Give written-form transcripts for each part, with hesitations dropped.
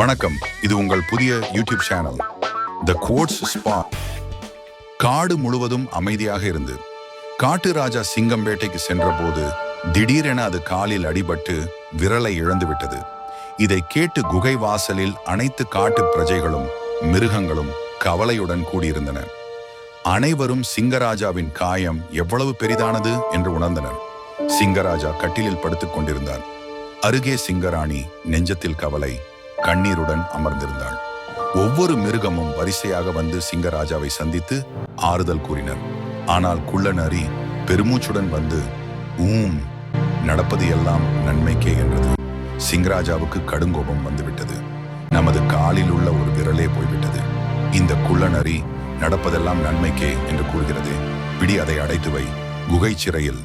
வணக்கம், இது உங்கள் புதிய YouTube channel the gods spot. காடு முழுவதும் அமைதியாக இருந்து காட்டு ராஜா சிங்கம் வேட்டைக்கு சென்றபோது திடீரென அது காலில் அடிபட்டு விரலை இழந்து விட்டது. இதை கேட்டு குகை வாசலில் அனைத்து காட்டு பிரஜைகளும் மிருகங்களும் கவலையுடன் கூடியிருந்தனர். அனைவரும் சிங்கராஜாவின் காயம் எவ்வளவு பெரிதானது என்று உணர்ந்தனர். சிங்கராஜா கட்டிலில் படுத்துக் கொண்டிருந்தார். அருகே சிங்கராணி நெஞ்சத்தில் கவலை கண்ணீருடன் அமர்ந்திருந்தாள். ஒவ்வொரு மிருகமும் வரிசையாக வந்து சிங்கராஜாவை சந்தித்து ஆறுதல் கூறினர். ஆனால் குள்ளநரி பெருமூச்சுடன் வந்து நடப்பது எல்லாம் நன்மைக்கே என்றது. சிங்கராஜாவுக்கு கடுங்கோபம் வந்துவிட்டது. நமது காலில் உள்ள ஒரு விரலே போய்விட்டது. இந்த குள்ளநரி நடப்பதெல்லாம் நன்மைக்கே என்று கூறுகிறது. பிடி, அதை அடைத்து வை குகை சிறையில்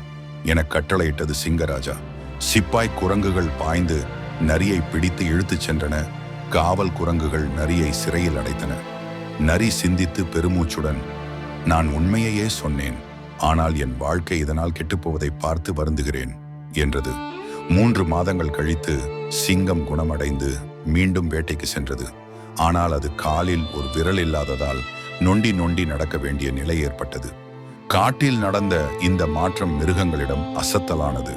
என கட்டளையிட்டது சிங்கராஜா. சிப்பாய் குரங்குகள் பாய்ந்து நரியை பிடித்து இழுத்துச் சென்றன. காவல் குரங்குகள் நரியை சிறையில் அடைத்தன. நரி சிந்தித்து பெருமூச்சுடன், நான் உண்மையையே சொன்னேன், ஆனால் என் வாழ்க்கை இதனால் கெட்டுப்போவதை பார்த்து வருந்துகிறேன் என்றது. 3 மாதங்கள் கழித்து சிங்கம் குணமடைந்து மீண்டும் வேட்டைக்கு சென்றது. ஆனால் அது காலில் ஒரு விரல் இல்லாததால் நொண்டி நொண்டி நடக்க வேண்டிய நிலை ஏற்பட்டது. காட்டில் நடந்த இந்த மாற்றம் மிருகங்களிடம் அசத்தலானது.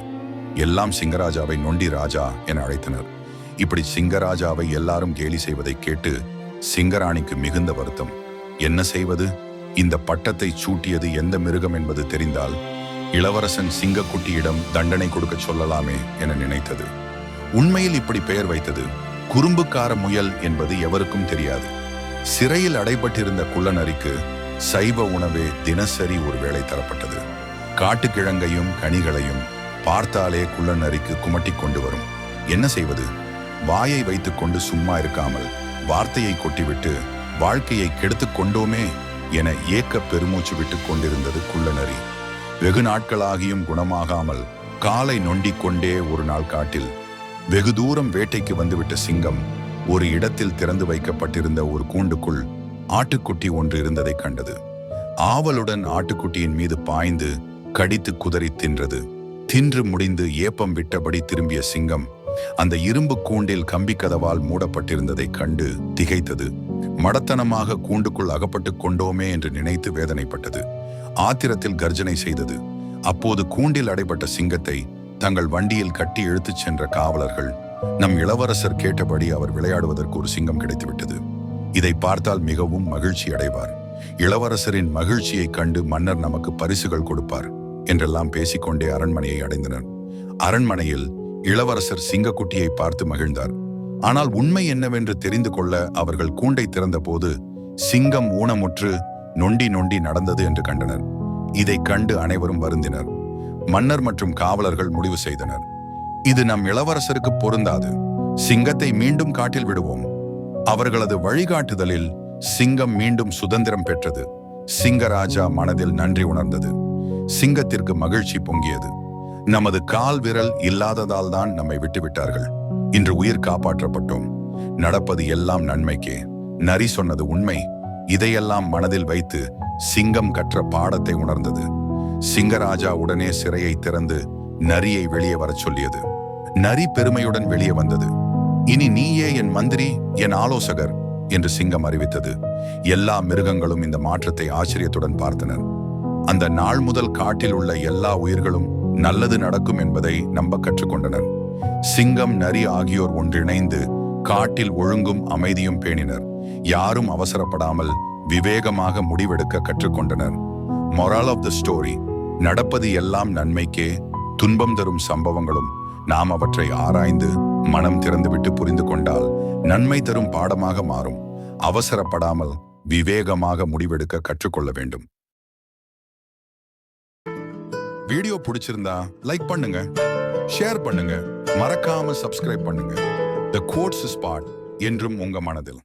எல்லாம் சிங்கராஜாவை நொண்டி ராஜா என அழைத்தனர். இப்படி சிங்கராஜாவை எல்லாரும் கேலி செய்வதை கேட்டு சிங்கராணிக்கு மிகுந்த வருத்தம். என்ன செய்வது? இந்த பட்டத்தை சூட்டியது எந்த மிருகம் என்பது தெரிந்தால் இளவரசன் சிங்கக்குட்டியிடம் தண்டனை கொடுக்க சொல்லலாமே என நினைத்தது. உண்மையில் இப்படி பெயர் வைத்தது குறும்புக்கார முயல் என்பது எவருக்கும் தெரியாது. சிறையில் அடைபட்டிருந்த குள்ளநரிக்கு சைவ உணவே தினசரி ஒரு வேளை தரப்பட்டது. காட்டுக்கிழங்கையும் கனிகளையும் பார்த்தாலே குள்ளநரிக்கு குமட்டி கொண்டு வரும். என்ன செய்வது? வாயை வைத்துக் கொண்டு சும்மா இருக்காமல் வார்த்தையை கொட்டிவிட்டு வாழ்க்கையை கெடுத்து கொண்டோமே என ஏக்க பெருமூச்சு விட்டு கொண்டிருந்தது குள்ளநரி. வெகு நாட்களாகியும் குணமாகாமல் காலை நொண்டிக் கொண்டே ஒரு நாள் காட்டில் வெகு தூரம் வேட்டைக்கு வந்துவிட்ட சிங்கம் ஒரு இடத்தில் திறந்து வைக்கப்பட்டிருந்த ஒரு கூண்டுக்குள் ஆட்டுக்குட்டி ஒன்று இருந்ததை கண்டது. ஆவலுடன் ஆட்டுக்குட்டியின் மீது பாய்ந்து கடித்து குதறி தின்றது. தின்று முடிந்து ஏப்பம் விட்டபடி திரும்பிய சிங்கம் அந்த இரும்பு கூண்டில் கம்பி கதவால் மூடப்பட்டிருந்ததை கண்டு திகைத்தது. மடத்தனமாக கூண்டுக்குள் அகப்பட்டு கொண்டோமே என்று நினைத்து வேதனைப்பட்டது. ஆத்திரத்தில் கர்ஜனை செய்தது. அப்போது கூண்டில் அடைபட்ட சிங்கத்தை தங்கள் வண்டியில் கட்டி இழுத்துச் சென்ற காவலர்கள், நம் இளவரசர் கேட்டபடி அவர் விளையாடுவதற்கு ஒரு சிங்கம் கிடைத்துவிட்டது. இதை பார்த்தால் மிகவும் மகிழ்ச்சி அடைவார். இளவரசரின் மகிழ்ச்சியை கண்டு மன்னர் நமக்கு பரிசுகள் கொடுப்பார் என்றெல்லாம் பேசிக்கொண்டே அரண்மனையை அடைந்தனர். அரண்மனையில் இளவரசர் சிங்கக்குட்டியை பார்த்து மகிழ்ந்தார். ஆனால் உண்மை என்னவென்று தெரிந்து கொள்ள அவர்கள் கூண்டை திறந்த போது சிங்கம் ஊனமுற்று நொண்டி நொண்டி நடந்தது என்று கண்டனர். இதை கண்டு அனைவரும் வருந்தினர். மன்னர் மற்றும் காவலர்கள் முடிவு செய்தனர், இது நம் இளவரசருக்கு பொருந்தாது. சிங்கத்தை மீண்டும் காட்டில் விடுவோம். அவர்களது வழிகாட்டுதலில் சிங்கம் மீண்டும் சுதந்திரம் பெற்றது. சிங்கராஜா மனதில் நன்றி உணர்ந்தது. சிங்கத்திற்கு மகிழ்ச்சி பொங்கியது. நமது கால் விரல் இல்லாததால் தான் நம்மை விட்டுவிட்டார்கள். இன்று உயிர் காப்பாற்றப்பட்டோம். நடப்பது எல்லாம் நன்மைக்கே. நரி சொன்னது உண்மை. இதையெல்லாம் மனதில் வைத்து சிங்கம் கற்ற பாடத்தை உணர்ந்தது. சிங்கராஜா உடனே சிறையை திறந்து நரியை வெளியே வரச் சொல்லியது. நரி பெருமையுடன் வெளியே வந்தது. இனி நீயே என் மந்திரி, என் ஆலோசகர் என்று சிங்கம் அறிவித்தது. எல்லா மிருகங்களும் இந்த மாற்றத்தை ஆச்சரியத்துடன் பார்த்தனர். அந்த நாள் முதல் காட்டில் உள்ள எல்லா உயிர்களும் நல்லது நடக்கும் என்பதை நம்ப கற்றுக்கொண்டனர். சிங்கம், நரி ஆகியோர் ஒன்றிணைந்து காட்டில் ஒழுங்கும் அமைதியும் பேணினர். யாரும் அவசரப்படாமல் விவேகமாக முடிவெடுக்க கற்றுக்கொண்டனர். மொரல் ஆஃப் த ஸ்டோரி: நடப்பது எல்லாம் நன்மைக்கே. துன்பம் தரும் சம்பவங்களும் நாம் அவற்றை ஆராய்ந்து மனம் திறந்துவிட்டு புரிந்து கொண்டால் நன்மை தரும் பாடமாக மாறும். அவசரப்படாமல் விவேகமாக முடிவெடுக்க கற்றுக்கொள்ள வேண்டும். வீடியோ பிடிச்சிருந்தா லைக் பண்ணுங்க, ஷேர் பண்ணுங்க, மறக்காம சப்ஸ்கிரைப் பண்ணுங்க. த கோட்ஸ் ஸ்பாட் என்றும் உங்க மனதில்.